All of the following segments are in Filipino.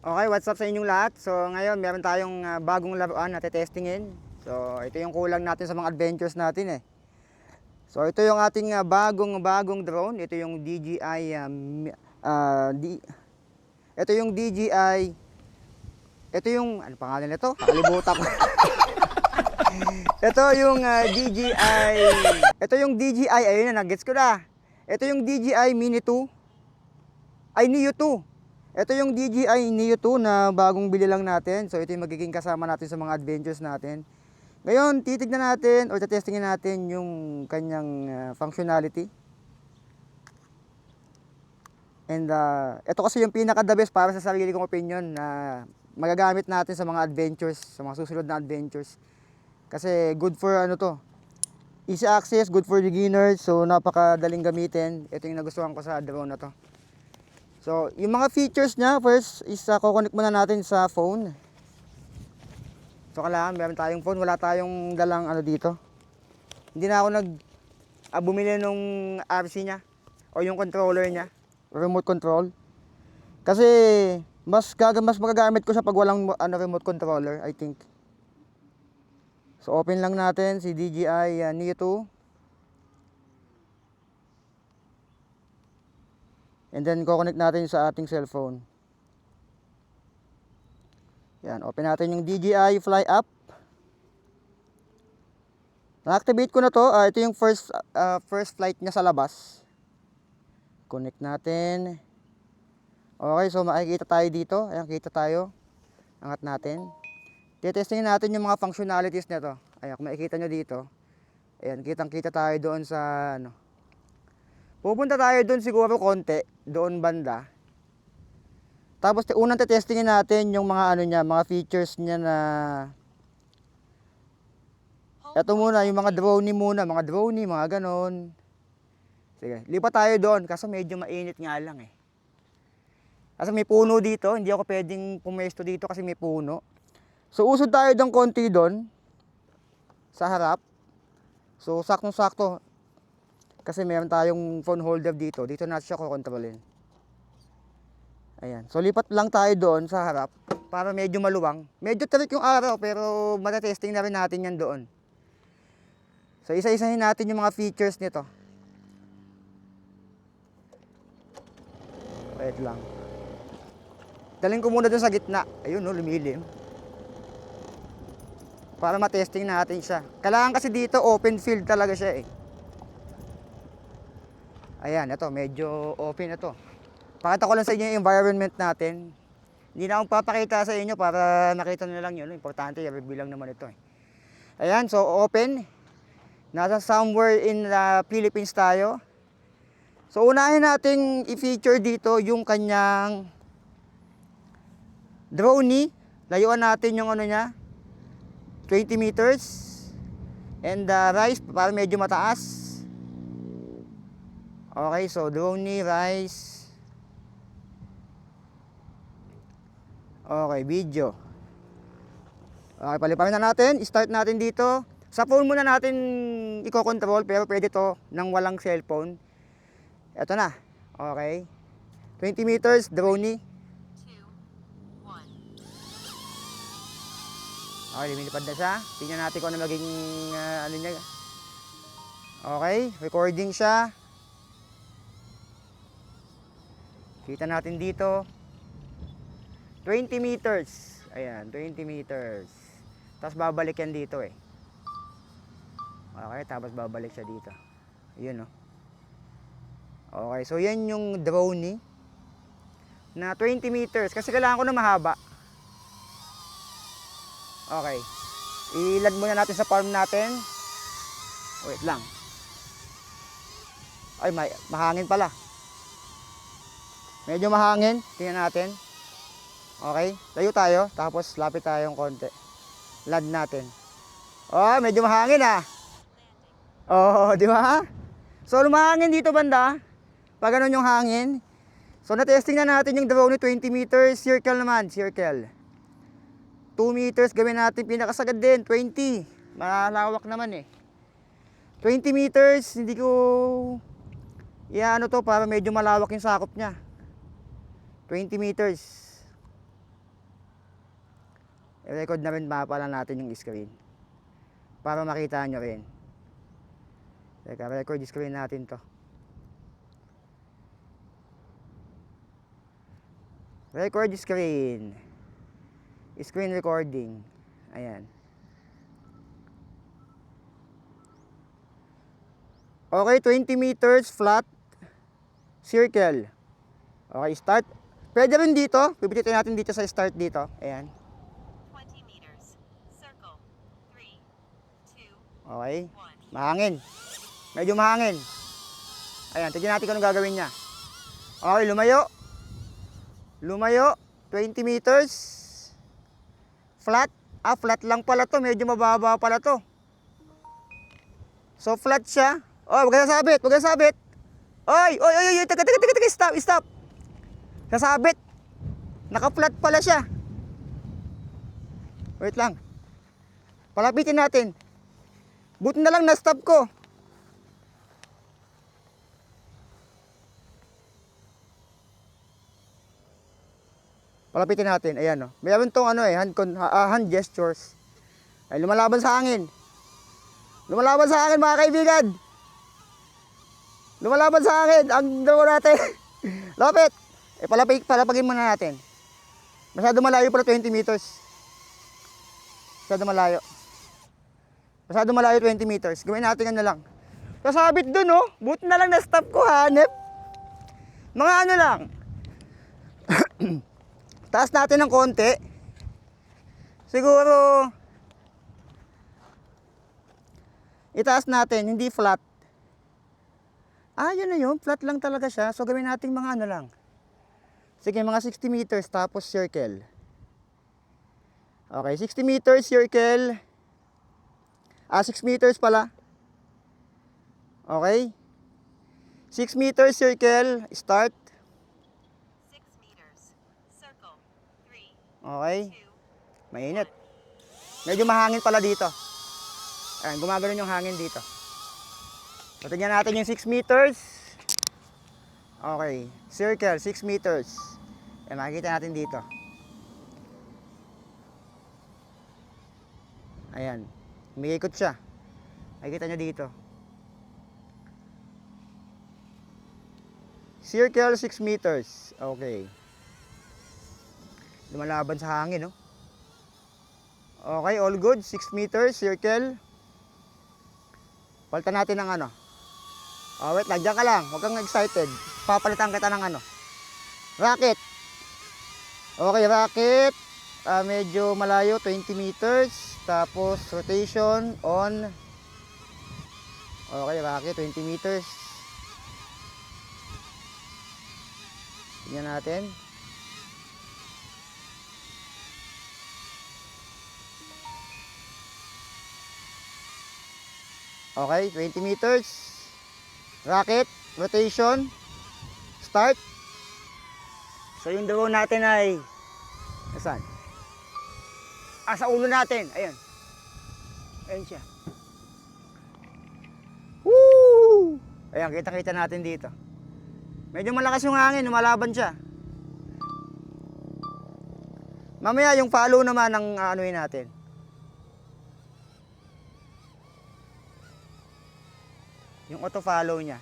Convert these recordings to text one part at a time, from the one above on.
Okay, what's up sa inyong lahat? So ngayon meron tayong bagong laruan na testingin. So ito yung kulang natin sa mga adventures natin eh. So ito yung ating bagong drone. Ito yung DJI ito yung DJI. Ito yung ano pangalan nito? Nakalimutan ko. Ito yung DJI. Ito yung DJI ayun na nag-gets ko na. Ito yung DJI Mini 2. Ay Neo 2. Ito yung DJI Neo 2 na bagong bili lang natin. So ito yung magiging kasama natin sa mga adventures natin. Ngayon, titignan natin or testingin natin yung kanyang functionality. And ito kasi yung pinaka-the best para sa sarili kong opinion na magagamit natin sa mga adventures, sa mga susunod na adventures. Kasi good for ano to, easy access, good for beginners, so napakadaling gamitin. Ito yung nagustuhan ko sa drone na to. So, yung mga features niya, first is kukonect muna natin sa phone. So, kailangan meron tayong phone, wala tayong dalang ano dito. Hindi na ako bumili nung RC niya o yung controller niya, remote control. Kasi mas magagamit ko siya pag walang remote controller, I think. So, open lang natin si DJI Neo 2. And then, kukonect natin sa ating cellphone. Yan, open natin yung DJI Fly App. Na-activate ko na to. Ito yung first flight niya sa labas. Connect natin. Okay, so makikita tayo dito. Ayan, kita tayo. Angat natin. Testingin natin yung mga functionalities nito. Ayan, kung makikita nyo dito. Ayan, kitang-kita tayo doon sa ano. Pupunta tayo doon siguro konti, doon banda. Tapos unang testingin natin yung mga ano niya, mga features niya na ito muna, yung mga drone muna, mga ganon. Sige, lipat tayo doon kasi medyo mainit nga lang eh. Kasi may puno dito, hindi ako pwedeng pumesto dito kasi may puno. So usod tayo ng konti doon sa harap. So saktong-sakto. Kasi meron tayong phone holder dito. Dito natin siya kukontrolin. Ayan. So lipat lang tayo doon sa harap para medyo maluwang. Medyo tarik yung araw pero matetesting na rin natin yan doon. So isa-isahin natin yung mga features nito. Wait lang. Dalhin ko muna doon sa gitna. Ayun no, lumilim. Para matesting natin siya. Kailangan kasi dito open field talaga siya eh. Ayan, ito, medyo open ito. Pakita ko lang sa inyo yung environment natin. Hindi na akong papakita sa inyo para nakita nyo lang yun. Importante, review lang naman ito eh. Ayan, so open. Nasa somewhere in the Philippines tayo. So unahin natin i-feature dito yung kanyang drone. Layuan natin yung ano niya, 20 meters. And rise, para medyo mataas. Okay, so drone rise. Okay, video. Okay, paliparin na natin. Start natin dito. Sa phone muna natin i-control pero pwede to nang walang cellphone. Ito na. Okay. 20 meters, drone. Okay, lumilipad na siya. Tingnan natin kung ano maging ano niya. Okay, recording siya. Kita natin dito. 20 meters. Ayan, 20 meters. Tapos babalik yan dito eh. Okay, tapos babalik siya dito. Yun, no? Okay, so yan yung drone na 20 meters. Kasi kailangan ko na mahaba. Okay. I-land muna natin sa farm natin. Wait lang. Ay, mahangin pala. Medyo mahangin. Tingnan natin. Okay. Layo tayo. Tapos lapit tayong konti. Land natin. Oh, medyo mahangin ah. Oh, di ba? So, lumahangin dito banda. Pag ganun yung hangin. So, na-testing na natin yung drone 20 meters. Circle naman. Circle. 2 meters. Gawin natin pinakasagad din. 20. Malawak naman eh. 20 meters. Hindi ko ano to para medyo malawak yung sakop niya. 20 meters. i-record na rin pala natin yung screen. Para makita nyo rin. Teka, record screen natin to. Record screen. Screen recording. Ayan. Okay, 20 meters flat circle. Okay, start. Pwede rin dito. Pipitin natin dito sa start dito. Ayan. 20 meters. Circle. 3, 2, Okay. 1. Mahangin. Medyo mahangin. Ayan, tignan natin kung anong gagawin niya. Okay, lumayo. Lumayo. 20 meters. Flat. Ah, flat lang pala to. Medyo mababa pala to. So, flat siya. Oh, huwag ka sasabit. Huwag ka sasabit. Oy, oy, oy, oy. Teka. Stop, stop. Sasabit. Naka-flat pala siya. Wait lang. Palapitin natin. Buti na lang na-stop ko. Palapitin natin. Ayan, oh. Mayroon tong hand gestures. Ay, lumalaban sa hangin. Lumalaban sa hangin, mga kaibigan. Lumalaban sa hangin. Ang daw natin. Lapit. Palapagin muna natin. Masyado malayo pala 20 meters. Masyado malayo. Masyado malayo 20 meters. Gawin natin ano lang. Kasabit dun, oh. Buti na lang na-stop ko, hanep. Mga ano lang. Taas natin ng konti. Siguro itaas natin, hindi flat. Ah, yun na yun. Flat lang talaga siya. So gawin natin mga ano lang. Sige, mga 60 meters tapos circle. Okay, 60 meters circle. 6 meters pala. Okay. 6 meters circle. Start. 6 meters. Circle. 3, Okay. 2, Mainit. Medyo mahangin pala dito. Ayan, gumagano yung hangin dito. So, tignan natin yung 6 meters. Okay. Circle, 6 meters. Ayan, makikita natin dito. Ayan. Umiikot siya. Makikita nyo dito. Circle, 6 meters. Okay. Lumalaban sa hangin, no? Okay, all good. 6 meters, circle. Palitan natin ng ano. Oh, wait lang. Diyan ka lang. Huwag kang excited. Papalitan kita ng ano. Rocket. Okay, rocket. Medyo malayo, 20 meters. Tapos, rotation on. Okay, rocket, 20 meters. Tingnan natin. Okay, 20 meters. Rocket, rotation, start. So yung drone natin ay nasaan? Sa ulo natin. Ayan. Ayan siya. Woo! Ayan, kita-kita natin dito. Medyo malakas yung hangin, lumalaban siya. Mamaya yung follow naman ang anuhin natin. Yung auto follow niya.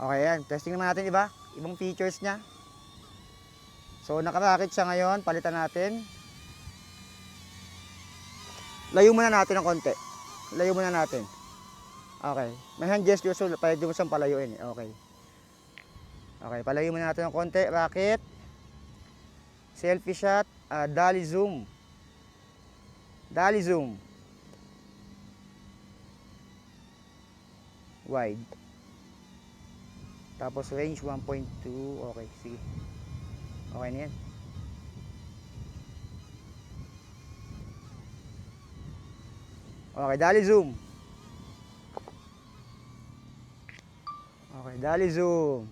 Okay, yan. Testing naman natin, iba. Ibang features niya. So, nakarakit siya ngayon. Palitan natin. Layo muna natin ng konti. Layo muna natin. Okay. May hand gesture, so pwede mo siyang palayuin. Okay. Okay, palayo muna natin ng konti. Racket. Selfie shot. Dolly zoom. Dolly zoom. Wide. Tapos range 1.2. Okay, sige. Okay na yan. Okay, dali zoom. Okay, dali zoom.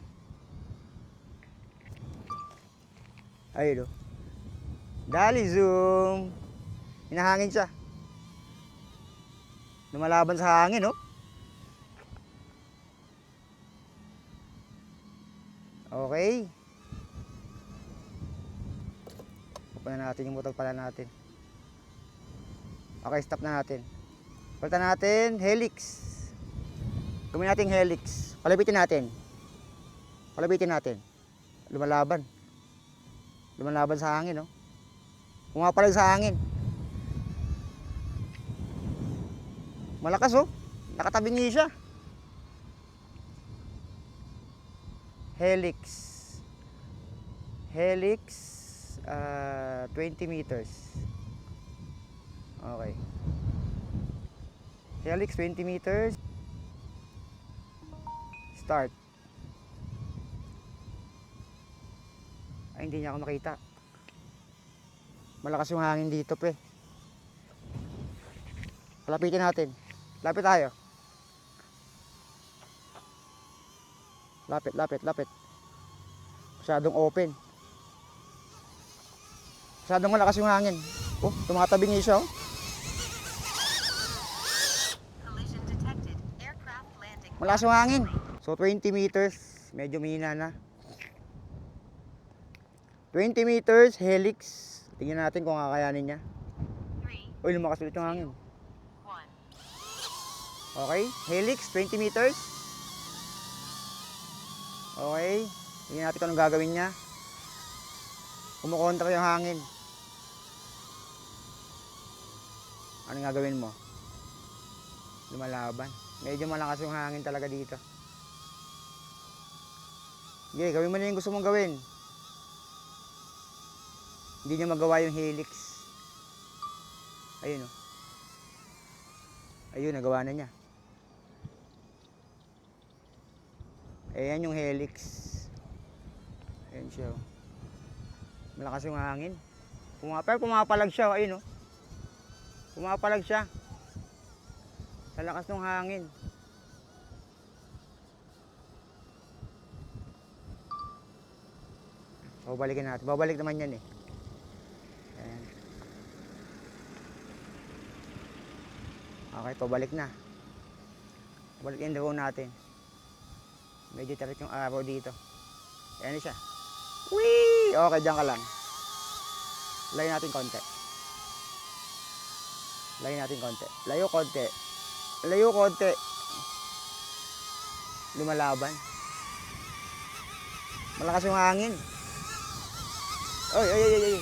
Ayun o. Dali zoom. Hinahangin siya. Lumalaban sa hangin, no? Okay. Stop na natin yung motor pala natin. Okay, stop na natin. Palitan natin, helix. Gawin natin helix. Palabitin natin. Palabitin natin. Lumalaban. Lumalaban sa hangin, no? Pumapalag sa hangin. Malakas, oh. Nakatabingi siya. Helix. Helix, 20 meters. Okay. Helix, 20 meters. Start. Ay, hindi niya ako makita. Malakas yung hangin dito, pre. Lapitin natin. Lapit tayo. Lapit, lapit, lapit. Masyadong open. Masyadong malakas yung hangin. Oh, tumatabingi siya, oh. Collision detected. Aircraft landing. Malakas yung hangin. So, 20 meters. Medyo mahina na. 20 meters, helix. Tingnan natin kung kakayanin niya. 3, Uy, lumakas ulit yung hangin. 1. Okay, helix, 20 meters. Okay, tingnan natin kung anong gagawin niya. Kumukontra yung hangin. Anong gagawin mo? Lumalaban. Medyo malakas yung hangin talaga dito. Sige, gawin mo na yung gusto mong gawin. Hindi niya magawa yung helix. Ayun, oh. Ayun, nagawa na niya. Ayan yung helix. Ayan siya, oh. Malakas yung hangin. Pero pumapalag siya, oh. Ayun, oh. Pumapalag siya. Sa lakas ng hangin. Babalikin natin. Babalik naman yan, eh. Ayan. Okay, pabalik na. Pabalik yung drone natin. Medyo tarik yung araw dito. Ayan siya. Whee! Okay, dyan ka lang. Layo natin konti. Layo natin konti. Layo konti. Layo konti. Lumalaban. Malakas yung hangin. Oy, oy, oy, oy.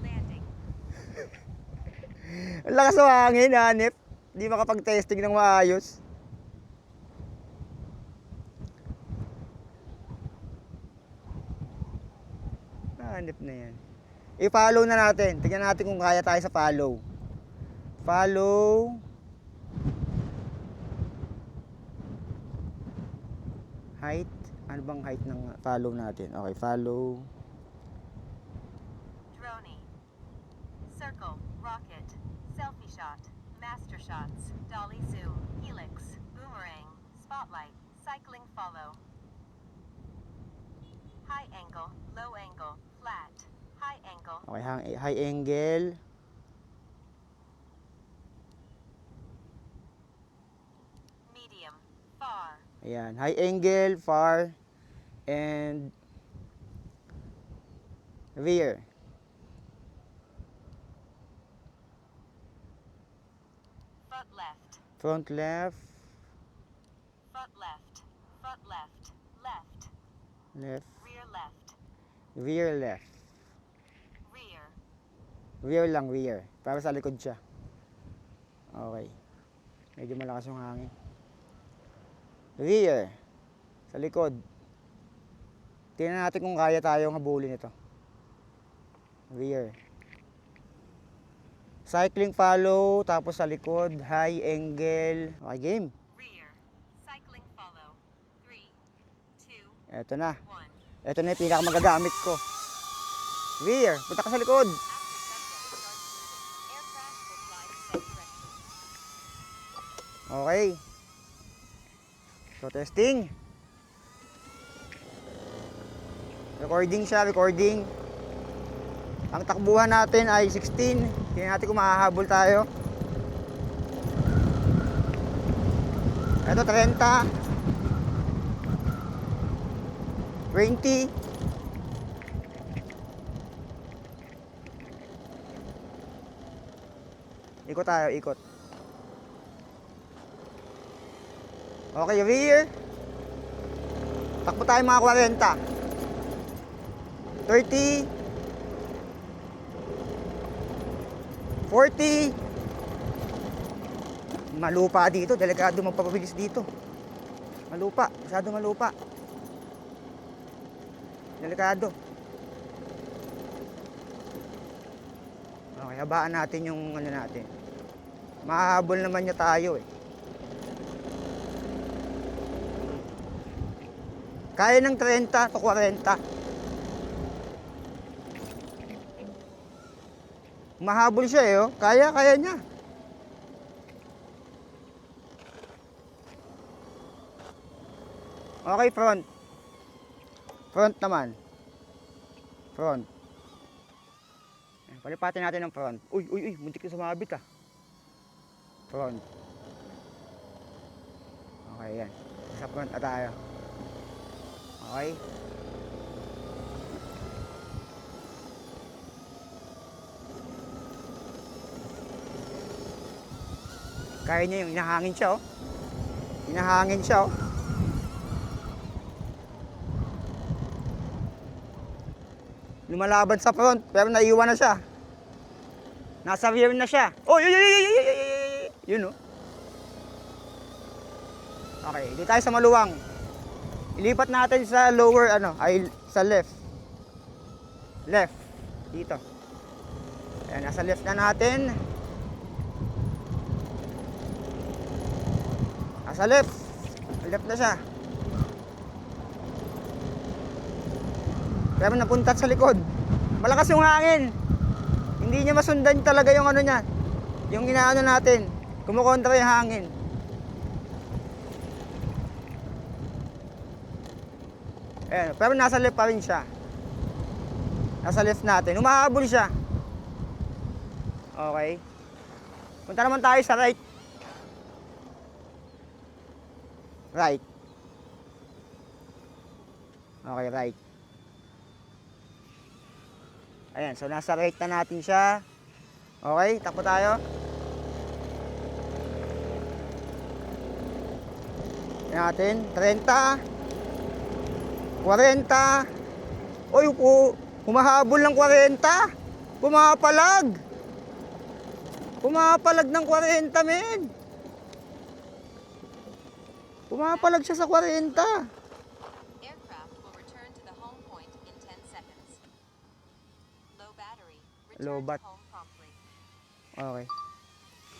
Landing. Ang lakas ng hangin, hanip. Hindi makapag-testing ng maayos. Hanip na yan. I-follow na natin. Tignan natin kung kaya tayo sa follow. Follow. Height. Ano bang height ng follow natin? Okay, follow. Droney. Circle. Rocket. Selfie shot. Master shots. Dolly zoom. Helix. Boomerang. Spotlight. Cycling follow. High angle. Low angle. Flat. High angle. Okay, high angle. Medium. Far. Ayan, high angle, far, and rear. Front left. Front left, Front left. Front left. Left. left, Rear left. rear left. Rear. Rear lang, rear. Para sa likod siya. Okay. Medyo malakas yung hangin. Rear. Sa likod. Tingnan natin kung kaya tayong habulin ito. Rear. Cycling follow, tapos sa likod, high angle. Okay, game. Rear. Cycling follow. 3, 2, Eto na. 1. Ito na yung pinakamagagamit ko. Rear. Punta ka sa likod. Aircraft will fly to set direction. Okay. So, testing. Recording siya, recording. Ang takbuhan natin ay 16. Tingnan natin kung mahahabol tayo. Ito, 30. 20. Ikot tayo, ikot. Okay, rear. Takbo tayo mga 40. 30. 40. Malupa dito, delikado magpapabilis dito. Malupa, masyado malupa. Delikado. Okay, habaan natin yung ano natin. Mahahabol naman niya tayo eh. Kaya ng 30 to 40. Mahabol siya eh, oh. Kaya niya. Okay, front. Front naman. Front. Ayan, palipatin natin ang front. Uy, muntik na sumabit ah. Front. Okay, yan. Sa front na tayo. Okay. Kaya niya yung hinahangin siya oh. Hinahangin siya oh. Lumalaban sa front pero naiwan na siya. Nasa rear na siya. Oh, yun oh. Okay, dito tayo sa maluwang. Ilipat natin sa lower ay sa left. Left. Dito. Ayan, nasa left na natin. Nasa left. Left na siya. Pero napunta sa likod. Malakas yung hangin. Hindi niya masundan talaga yung niya. Yung inaano natin. Kumukontra yung hangin. Ayan, pero nasa left pa rin siya. Nasa left natin. Humahabol siya. Okay. Punta naman tayo sa right. Right. Okay, right. Ayan, so nasa right na natin siya. Okay, takbo tayo. Ayan natin, 30. 40. Oy, humahabol ng 40. Pumapalag. Pumapalag ng 40, men. Pumapalag siya sa 40. Aircraft will return to the home point in 10 seconds. Low battery. Low Return bat. to home promptly. Okay.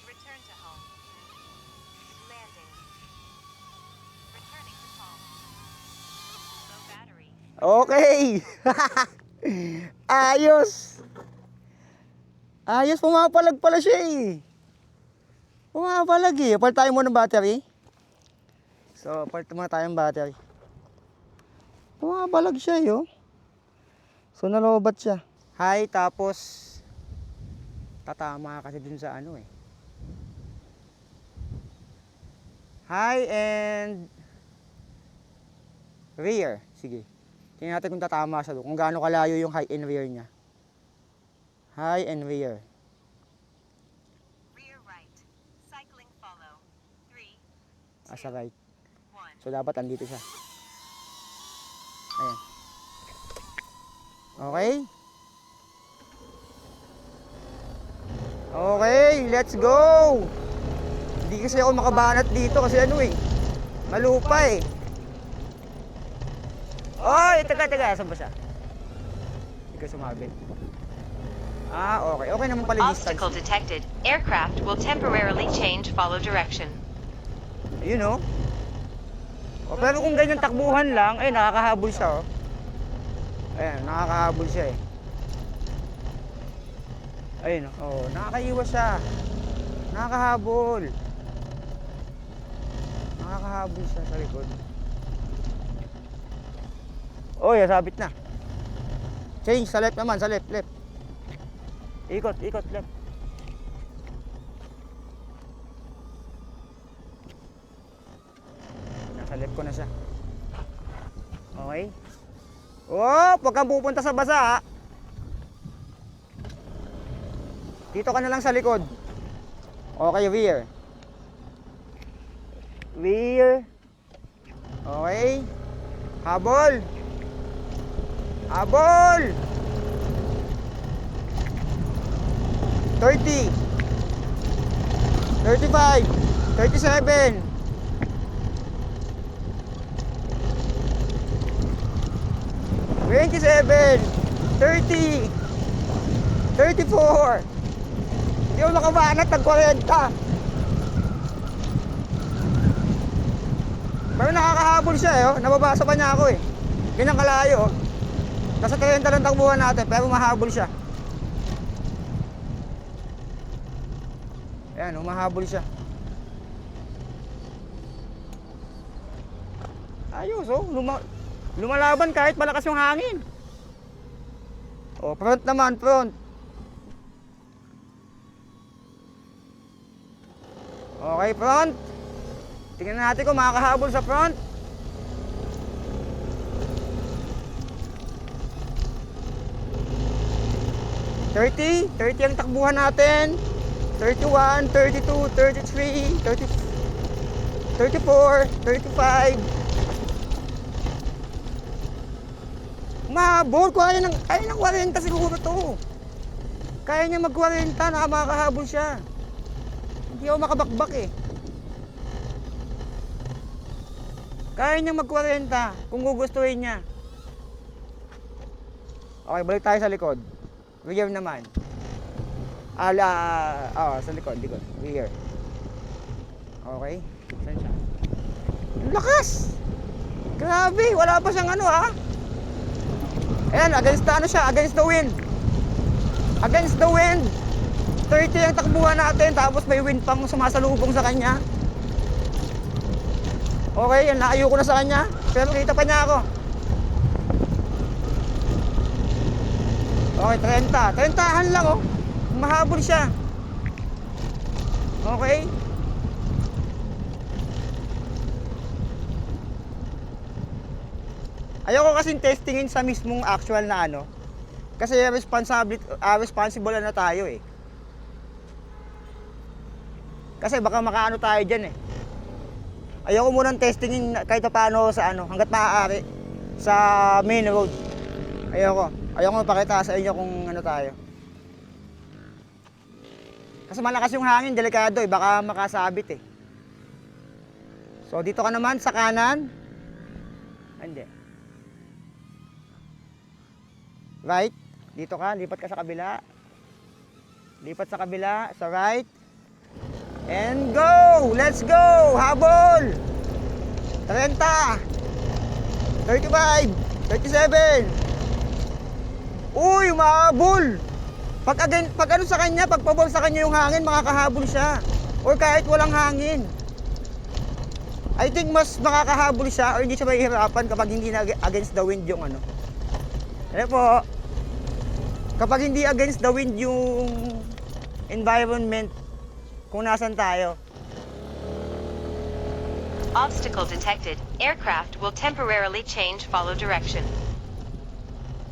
Return to home. Landing. Returning to home. Low battery. Okay. Ayos. Ayos, pumapalag pala siya eh. Pumapalag eh. Palit tayo muna ng battery. So, palit muna tayo ng battery. Pumapalag siya eh, oh. So, nalobat siya. High, tapos tatama kasi dun sa eh. High and rear. Sige. Tingnan natin kung tatama siya doon. Kung gaano kalayo yung high and rear niya. High and rear. Rear right. Cycling follow. 3, Sa right. 1. So, dapat andito siya. Ayan. Okay. Okay, let's go! Hindi kasi ako makabanat dito kasi malupa eh. Oy, taga. Saan ba siya? Hindi ka sumabit. Okay. Okay naman pala yung Obstacle distance. detected. Aircraft will temporarily change follow direction. Ayun oh. Pero kung ganyan takbuhan lang, nakakahabol siya oh. Ayan, nakakahabol siya eh. Ayun oh, nakakaiwas siya. Nakakahabol. Nakakahabol siya sa likod. Oy, sabit na. Change sa left naman, sa left. Ikot, left. Nasa left ko na siya. Okay. Oh, huwag kang pupunta sa basa ha. Dito ka na lang sa likod. Okay, rear. Rear. Okay. Habol. Habol. 30. 35. 37. 27. 30. 34. Hindi ako makabanat ng 40. Pero nakakahabol siya eh, oh. Nababasa pa niya ako eh. Ganyan kalayo oh. Nasa 30 lang takbuhan natin pero mahabol siya. Ayan, humahabol siya. Ayos oh, lumalaban kahit malakas yung hangin. Oh, front naman, front. Okay, front. Tingnan natin kung makakahabol sa front. $30 ang takbuhan natin. 31, 32, 33, 30, 34, 35. Mahabol, kaya ng 40 siguro to. Kaya niya mag-40 na makakahabol siya. Hindi ako makabakbak eh. Kaya niya mag-40 kung gugustuhin niya. Okay, balik tayo sa likod. Rear naman. Sa likod. Rear. Okay. Saan siya? Ang lakas! Grabe, wala pa siyang ano ha. Ayan, against the wind. Against the wind. 30 ang takbuhan natin, tapos may wind pang sumasalubong sa kanya. Okay, yan, nakayo ko na sa kanya. Pero kita pa niya ako. Okay, 30. 30-han lang oh. Mahabol siya. Okay. Ayoko kasing testingin sa mismong actual na ano. Kasi responsible na tayo eh. Kasi baka makaano tayo dyan eh. Ayoko munang testingin kahit paano sa ano, hanggat maaari sa main road. Ayoko mapakita sa inyo kung ano tayo. Kasi malakas yung hangin, delikado eh, baka makasabit eh. So dito ka naman sa kanan. Hindi. Right, dito ka, lipat ka sa kabila. Lipat sa kabila, sa right. And go! Let's go! Habol! 30, 35, 37. Uy, mahabol! Pag ano sa kanya, pag pabol sa kanya yung hangin, makakahabol siya. Or kahit walang hangin. I think mas makakahabol siya or hindi siya mahihirapan kapag hindi na against the wind yung ano. Ano po? Kapag hindi against the wind yung environment, kung nasan tayo. Obstacle detected. Aircraft will temporarily change follow direction.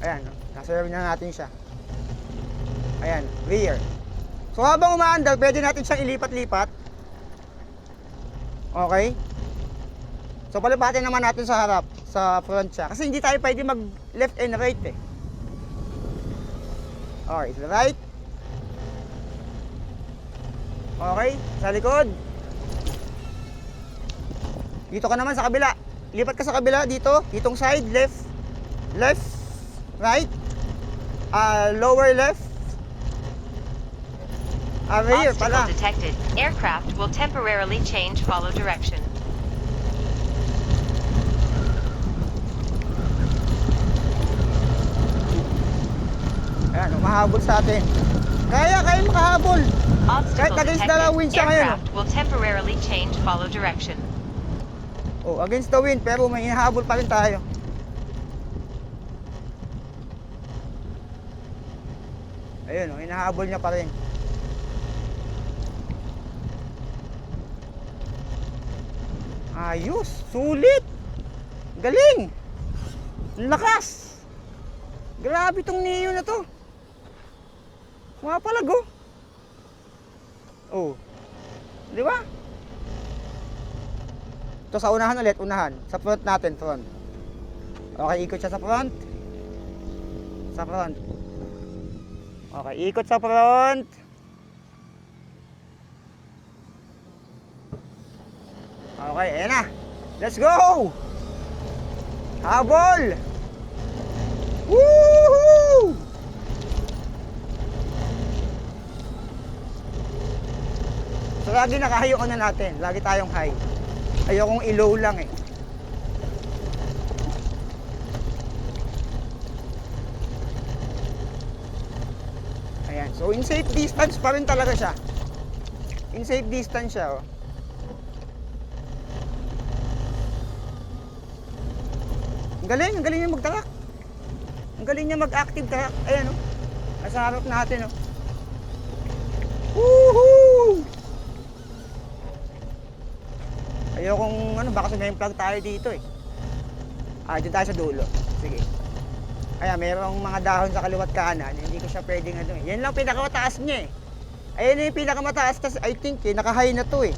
Ayan, naserve na natin siya. Ayan, rear. So habang umaandar, pwede natin siyang ilipat-lipat. Okay? So palipatin naman natin sa harap, sa front siya. Kasi hindi tayo pwede mag left and right eh. Okay, right. Okay, sa likod. Dito ka naman sa kabila. Lipat ka sa kabila dito, ditong side, left, right, lower left, rear Obstacle pala. detected. Aircraft will temporarily change follow direction. Ayan, mahabol sa atin. Kaya makahabol. Kahit Obstacle against the wind detected. siya ngayon. Aircraft will temporarily change follow direction. Oh, against the wind, pero may hinahabol pa rin tayo. Ayun, oh, hinahabol niya pa rin. Ayos, sulit. Galing. Lakas. Grabe tong Neo na to. Mapalag oh. Oh. Di ba? Ito sa unahan ulit, unahan. Sa front natin, front. Okay, ikot siya sa front. Sa front. Okay, ikot sa front. Okay, ayan na. Let's go! Habol! Woohoo! So lagi nakahayo ko na natin. Lagi tayong high. Ayokong i-low lang eh. Ayan. So in safe distance pa rin talaga siya. In safe distance siya oh. Ang galing niya magtarak. Ang galing niya mag-active tarak. Ayan oh. Nasa harap natin oh. Woohoo! Ayokong ano, baka sumayin plug tayo dito eh. Dito tayo sa dulo. Sige. Kaya mayroong mga dahon sa kaliwat kanan, hindi ko siya pwedeng ano eh. Yan lang pinakamataas niya eh. Ayun yung pinakamataas kasi I think eh, naka-high na to eh.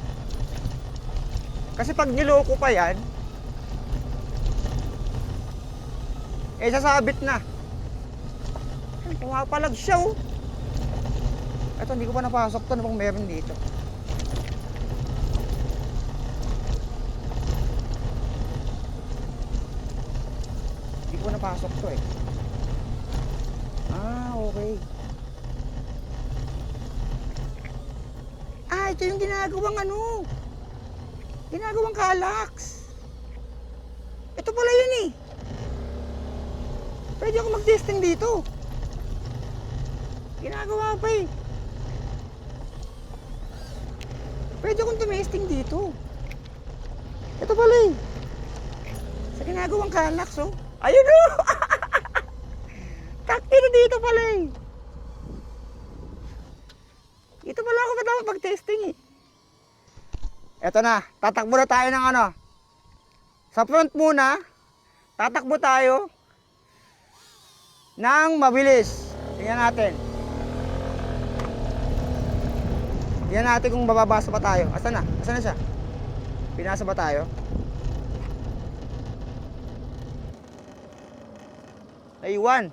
Kasi pag niloko pa yan, eh sasabit na. Ay, pumapalag siya oh. Ito, hindi ko pa napasok to. Ano bang meron dito? Hindi ko napasok to eh. Okay. Ito yung ginagawang ano. Ginagawang Kallax. Ito pala yun eh. Pwede ako mag-testing dito. Ginagawa pa eh. Pwede akong tumesting dito. Ito pala eh. Sa ginagawang Kallax oh. Ayun oh. Takti na dito pala eh. Ito pala ako dapat mag-testing eh. Ito na. Tatakbo na tayo ng ano. Sa front muna. Tatakbo tayo ng mabilis. Tingnan natin. Tingnan natin kung bababasa pa tayo. Asan na? Asan na siya? Pinasa ba tayo? Aywan.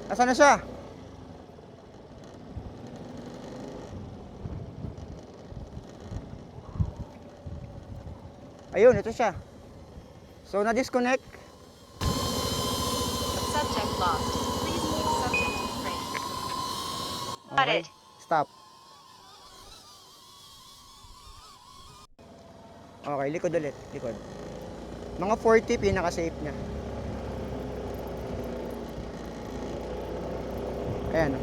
Asan na siya? Ayun, ito siya. So, na-disconnect. Subject lost. Please keep subject in frame. Got Okay. it. Stop. Okay, likod ulit. Likod. Mga 40, pinaka-safe niya. Ayan.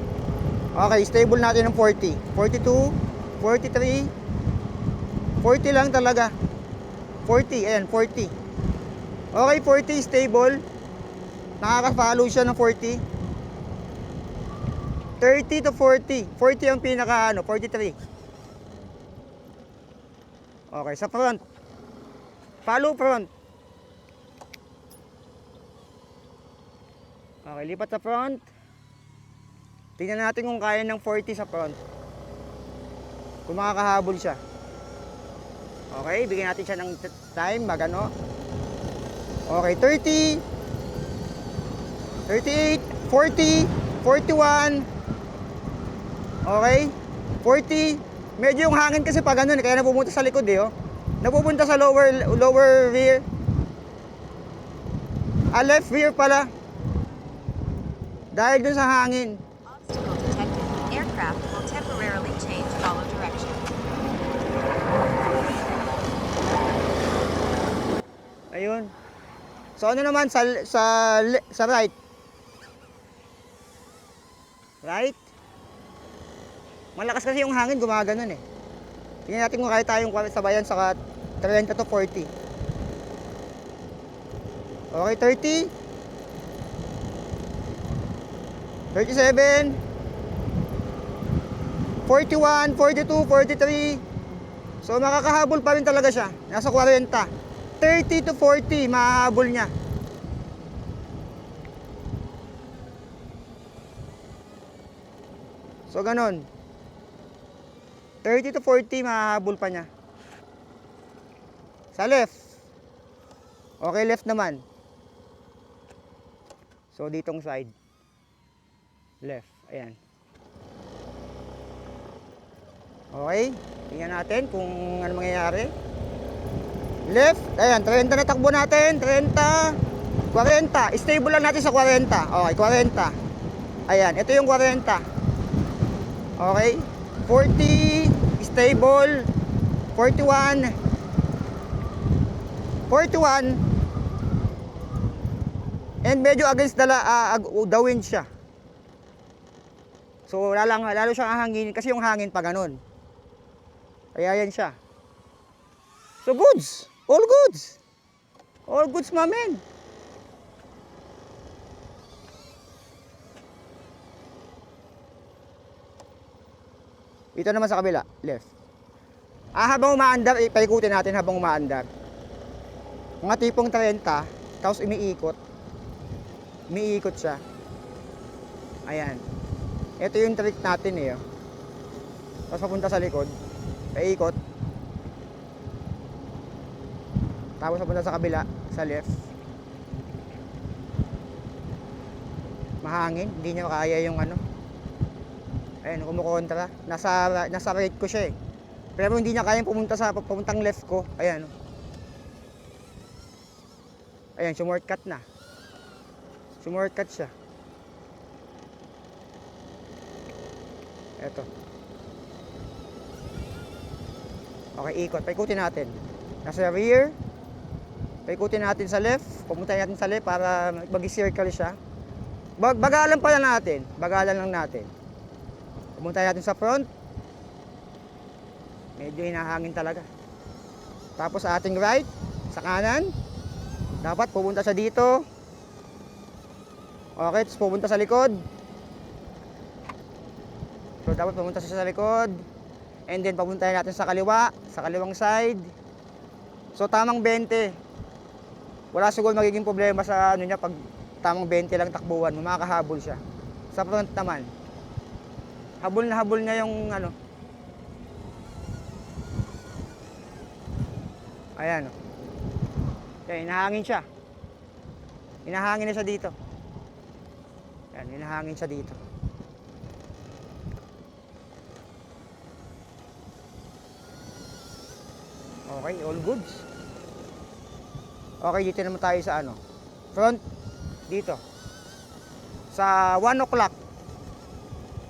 Okay, stable natin ng 40. 42, 43, 40 lang talaga. 40, ayan, 40. Okay, 40, stable. Nakaka-follow siya ng 40. 30 to 40. 40 ang pinaka, 43. Okay, sa front. Follow front. Okay, lipat sa front. Tingnan natin kung kaya ng 40 sa front. Kung makakahabol siya. Okay, bigyan natin siya ng time, magano. Okay, 30, 38, 40, 41. Okay, 40. Medyo yung hangin kasi pag ganun, kaya napupunta sa likod eh, oh. Napupunta sa lower rear. Left rear pala. Dahil dun sa hangin. Obstacle detected. Aircraft will temporarily change follow direction. Ayun. So ano naman sa right? Right? Malakas kasi yung hangin, gumaganon eh. Tingnan natin kung kaya tayong sabayan sa 30 to 40. Okay, 30. 37. 41, 42, 43. So makakahabol pa rin talaga siya. Nasa 40. 30 to 40, mahahabol niya. So ganon. 30 to 40, mahahabol pa niya. Sa left. Okay, left naman. So, ditong side. Left. Ayan. Okay. Tingnan natin kung ano mangyayari. Left. Ayan, 30 na takbo natin. 30. 40. Stable lang natin sa 40. Okay, 40. Ayan, ito yung 40. Okay. 40. Stable. 41. 41. And medyo against the wind siya. So lalo siyang hahanginin kasi yung hangin pa ganun. Kaya yan siya. So goods. All goods. All goods, my man. Ito naman sa kabila. Left. Habang umaandar, paikutin natin habang umaandar. Mga tipong 30, tapos umiikot. Umiikot siya. Ayan. Ito yung trick natin eh. Tapos papunta sa likod. Paikot. Tapos papunta sa kabila, sa left. Mahangin, hindi niya kaya yung ano. Ayan, kumukontra. Nasa right ko siya eh. Pero hindi niya kaya papuntang left ko. Ayan. Ayan, sumortcut na. Sumortcut siya. Eto. Okay, ikot. Paikutin natin. Nasa rear. Paikutin natin sa left. Pumunta natin sa left para mag-circle siya. Bagalan pa lang natin. Bagalan lang natin. Pumunta natin sa front. Medyo hinahangin talaga. Tapos sa ating right. Sa kanan. Dapat pupunta siya dito. Okay, tapos pupunta sa likod. So dapat pumunta siya sa likod. And then papuntahin natin sa kaliwa, sa kaliwang side. So tamang 20. Wala siguro magiging problema sa ano niya pag tamang 20 lang takbuhan, makakahabol siya. Sa front naman. Habol niya yung ano. Ayan. Kaya hinahangin siya. Hinahangin na siya dito. Ayan, hinahangin siya dito. Okay, all goods. Okay, dito naman tayo sa ano. Front, dito. Sa 1 o'clock.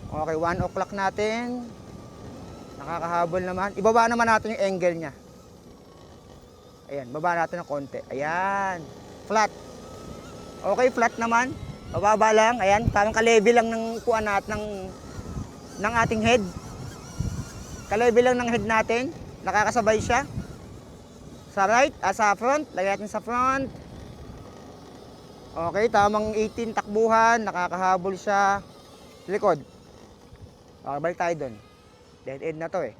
Okay, 1 o'clock natin. Nakakahabol naman. Ibaba naman natin yung angle niya. Ayan, baba natin ng konti. Ayan, flat. Okay, flat naman. Bababa lang. Ayan, parang ka-level lang ng kuan natin ng ating head. Ka-level lang ng head natin. Nakakasabay siya. Sa right, sa front. Lagyan natin sa front. Okay, tamang 18 takbuhan. Nakakahabol siya. Likod. Okay, balik tayo dun. Dead end na to eh.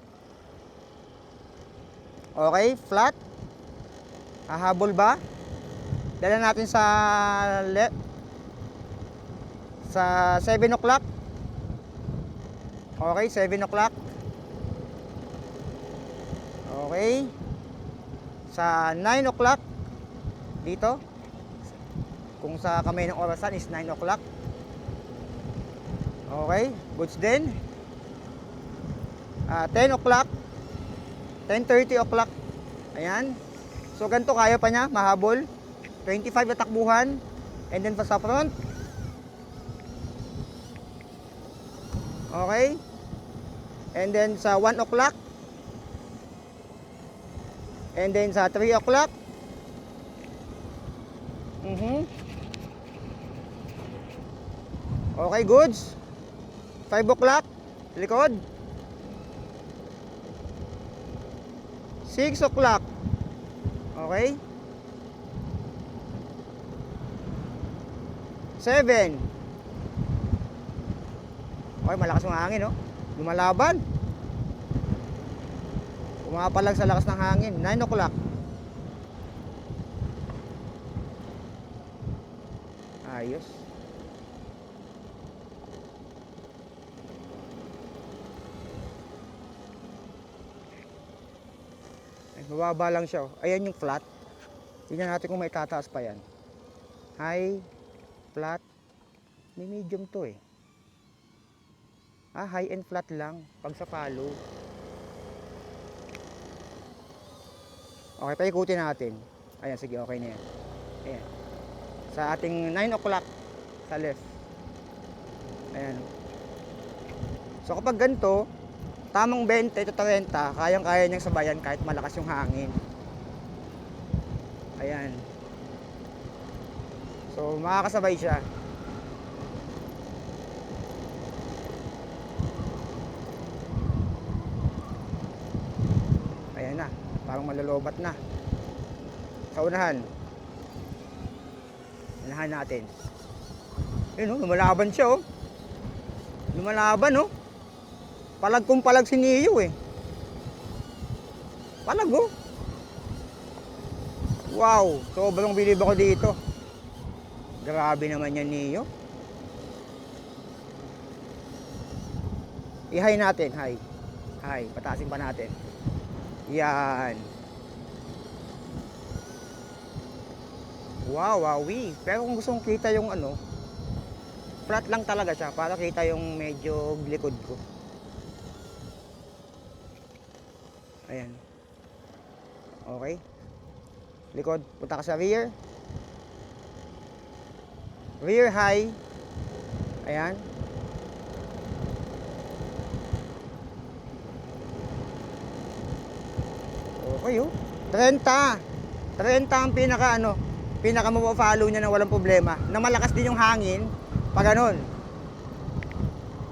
Okay, flat. Hahabol ba? Dala natin sa left. Sa 7 o'clock. Okay, 7 o'clock. Okay. Sa 9 o'clock. Dito. Kung sa kamay ng orasan is 9 o'clock. Okay, goods din. 10 o'clock. 10:30 o'clock. Ayan. So ganito kaya pa niya, mahabol. 25 na takbuhan. And then pa sa front. Okay. And then sa 1 o'clock. And then sa 3 o'clock. Okay, goods. 5 o'clock. Likod. 6 o'clock. Okay. 7. Okay, malakas ng hangin, no? Lumalaban. Pumapalag sa lakas ng hangin. 9 o'clock. Ayos. Mababa lang siya. Oh. Ayan yung flat. Tingnan natin kung may tataas pa yan. High, flat. May medium to eh. High and flat lang. Pag sa follow. Okay, paikutin natin. Ayan, sige, okay na yan. Ayan. Sa ating 9 o'clock sa left. Ayan. So kapag ganito, tamang 20 to 30, kayang-kaya niyang sabayan kahit malakas yung hangin. Ayan. So makakasabay siya. Ayan na, parang malalobat na. Sa unahan. Unahan natin. Ayun oh, lumalaban siya oh. Lumalaban oh. Palag kung palag si Neo eh. Palag oh. Wow, sobrang bilib ako dito. Grabe naman yan Neo. I-high natin, high. High, patasin pa natin. Yan. Wow, wowie. Pero kung gusto kong kita yung ano, flat lang talaga siya para kita yung medyo likod ko. Ayan. Okay. Likod, punta ka sa rear. Rear high. Ayan. Okay oh. 30. 30 ang pinaka mapo-follow niya na walang problema. Na malakas din yung hangin. Pag ganun.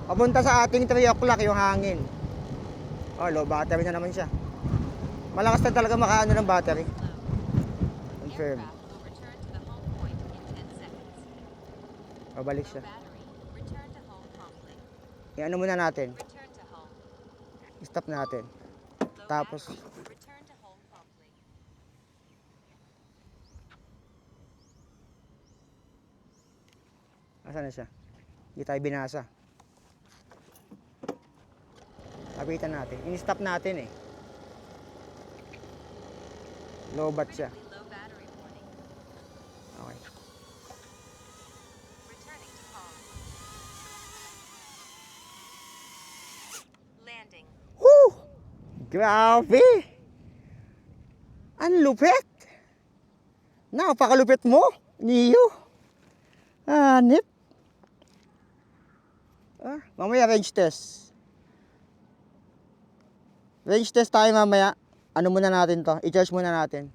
Papunta sa ating 3 o'clock yung hangin. Oh, low battery na naman siya. Malakas na talaga makaano ng battery. Confirm. Aircraft will return to the home point in 10 seconds. Babalik Low siya. battery. Return to home promptly. I-ano muna natin. Return to home. Stop natin. Low Tapos, battery. Return to home promptly. asan na siya? Hindi tayo binasa. Lapitan natin. In-stop natin eh. Low bat siya. Critically low battery warning. Okay. Returning to home. Landing. Woo! Grabe! Ang lupit! Napakalupit mo, Neo. Hanip. Mamaya range test. Range test tayo mamaya. Ano muna natin to? I-charge muna natin.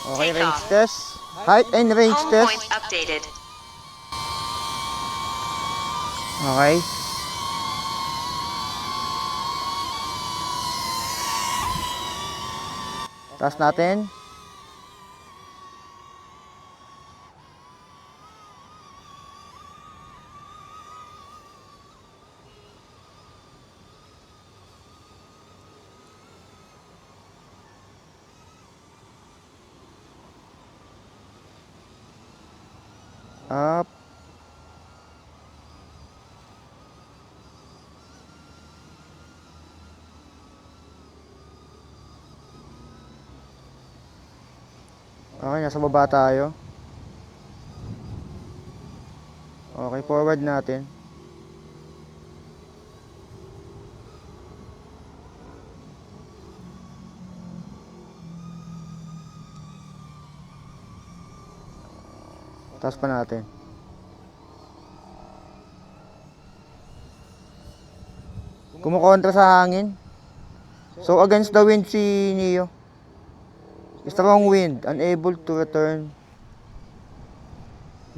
Okay, Take range off. test. Height and range Home test. point updated. Okay. Taas natin. Up. Okay, nasa baba tayo. Okay, forward natin. Taas pa natin. Kumukontra sa hangin. So against the wind si Neo. Strong wind, unable to return.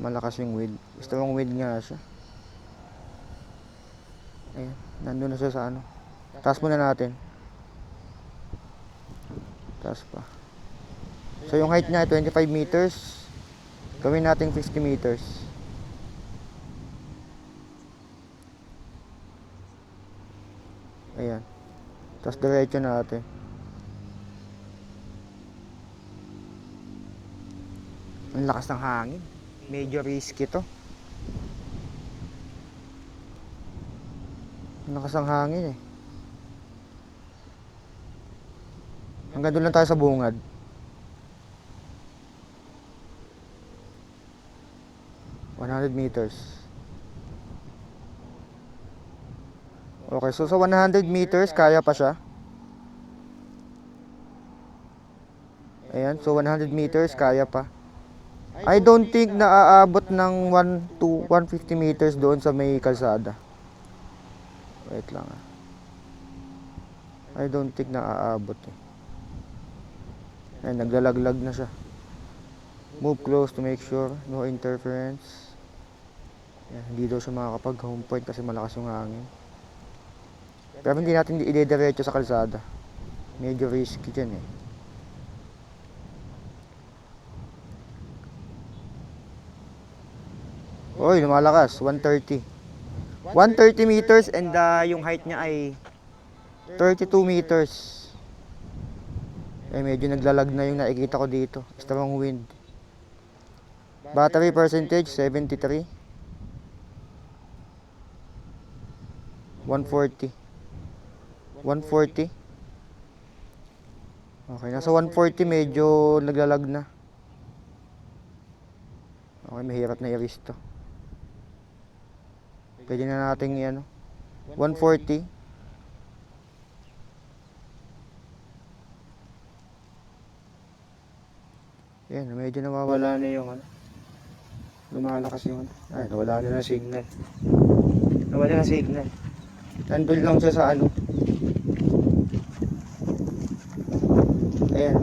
Malakas yung wind. Strong wind nga siya. Ayan, nandun na siya sa ano. Taas muna natin. Taas pa. So yung height niya 25 meters. Gawin natin 50 meters. Ayan. Tapos diretso natin. Ang lakas ng hangin. Medyo risky to. Ang lakas ng hangin eh. Hanggang doon lang tayo sa bungad. $100 meters. Okay, so sa 100 meters, kaya pa siya. Ayan, so 100 meters, kaya pa. I don't think na aabot ng 1 to 150 meters doon sa may kalsada. Wait lang ah. I don't think na aabot eh. Ayan, naglalaglag na siya. Move close to make sure no interference. Ayan, hindi daw siya makakapag home point kasi malakas yung hangin. Pero hindi natin idediretso sa kalsada. Medyo risky dyan eh. Oy, lumalakas. 130. 130 meters and yung height niya ay 32 meters. Eh, medyo naglalag na yung nakikita ko dito. Strong wind. Battery percentage, 73. 140. 140. Okay, nasa 140 medyo naglalag na. Okay, mahirap na i-risk to. Pwede na nating ano, 140. Yan, medyo nawawala na yung ano. Lumalakas yung ano. Ay, nawala na ng signal. Nawala na signal. Nandun lang siya sa ano. Ayan.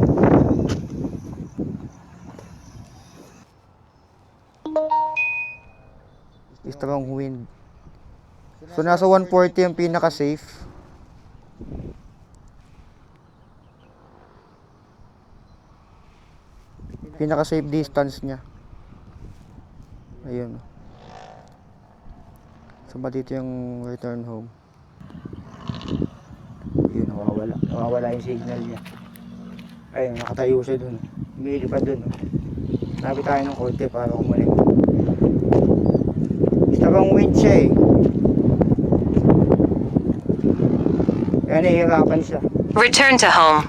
Strong wind. So nasa 140 ang pinaka safe. Pinaka safe distance niya. Ayun. So ba dito yung return home? Ayun, nawawala yung signal niya. Ayun, nakatayo siya dun. Lumilipad dun. Nabi tayo ng konti para kumalik. Strong wind siya eh. Kaya nahihirapan siya. Return to home.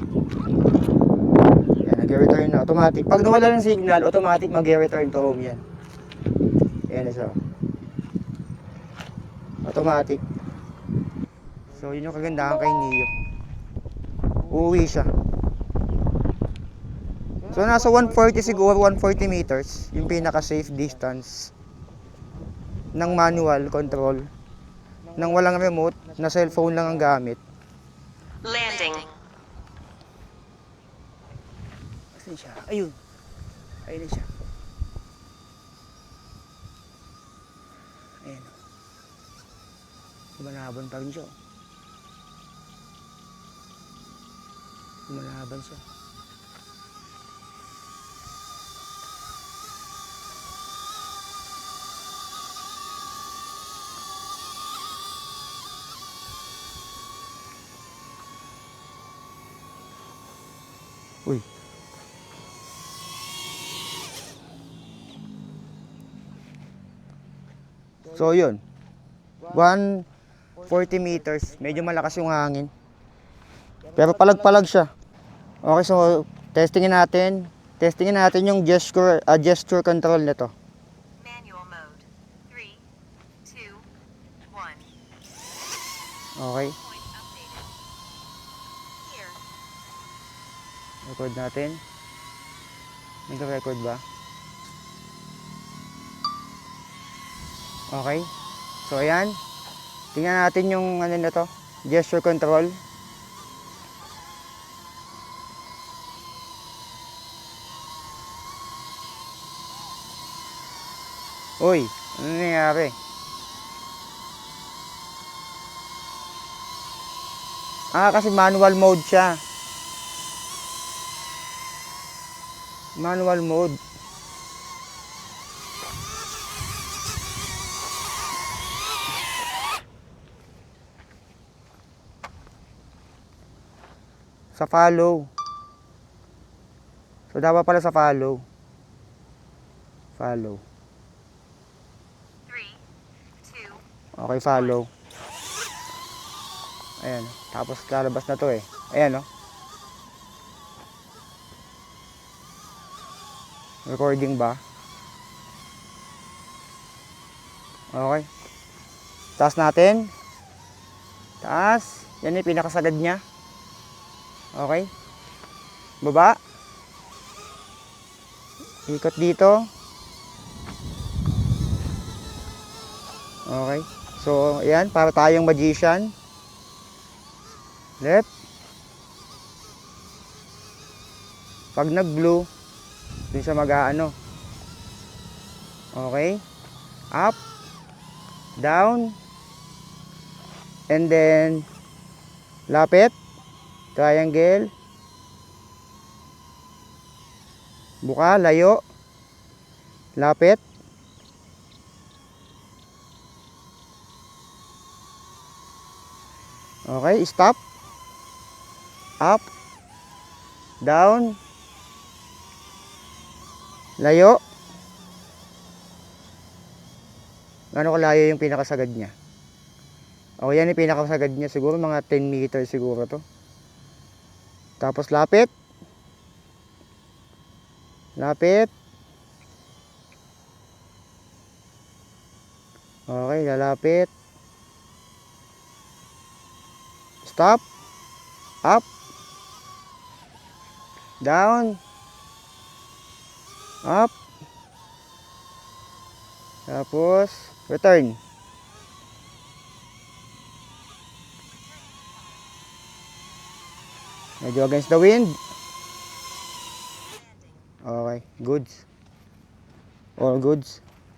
Yan, nag-return na. Automatic. Pag nawala ng signal, automatic mag-return to home yan. Yan na siya. Automatic. So, yun yung kagandahan kay Neo. Uuwi siya. So, nasa 140 siguro, 140 meters. Yung pinaka-safe distance ng manual control. Nang walang remote, na cellphone lang ang gamit. Landing. Asan siya? Ayun. Ayun na siya. Ayan. Lumalaban pa rin siya. Lumalaban siya. Uy. So yun. 140 meters. Medyo malakas yung hangin. Pero palag-palag siya. Okay, so testingin natin. Testingin natin yung gesture control nito. Manual mode. 3, 2, 1. Okay. Point updated. Here. Record natin. Nag-record ba? Okay. So ayan. Tingnan natin yung ano na to. Gesture control. Uy, ano nangyayari? Kasi manual mode siya. Manual mode. Sa follow. So dapat pala sa follow. Follow. 3, 2. Okay, follow. Ayan. Tapos lalabas na to eh. Ayan oh. Recording ba? Okay. Taas natin. Taas. Yan yung pinakasagad niya. Okay. Baba. Ikot dito. Okay. So, ayan. Para tayong magician. Left. Pag nag-blue, dun siya mag-aano. Okay. Up. Down. And then, lapit. Triangle. Buka, layo. Lapit. Okay, stop. Up. Down. Layo. Gano'ng kalayo yung pinakasagad niya? O yan yung pinakasagad niya. Siguro mga 10 meters siguro to. Tapos lapit. Lapit. Okay, lalapit. Stop. Up. Down. Up. Tapos, return. Medyo against the wind. Okay, goods. All goods.